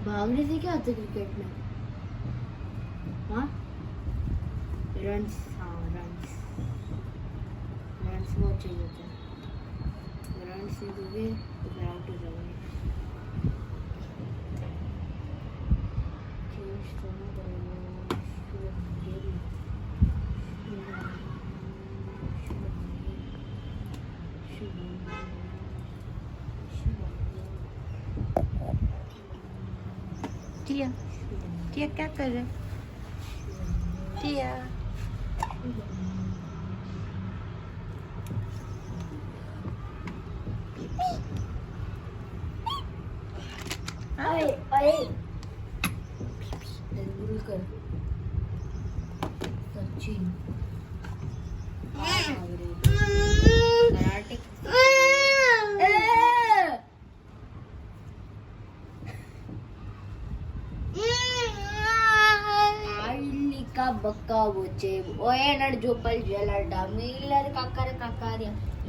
भागने से क्या होता है क्रिकेट में? हाँ, रन्स, हाँ रन्स, रन्स बहुत चाहिए होते हैं। रन्स नहीं दोगे तो फिर आउट हो जाओगे। चेंज करना पड़ेगा। टिया टिया क्या कर रहे? टिया अरे अरे तेंदुलकर, सचिन, कराटे, का बक्का बोचे ओए नड जोपल जलडा मिलर काकर काकारिया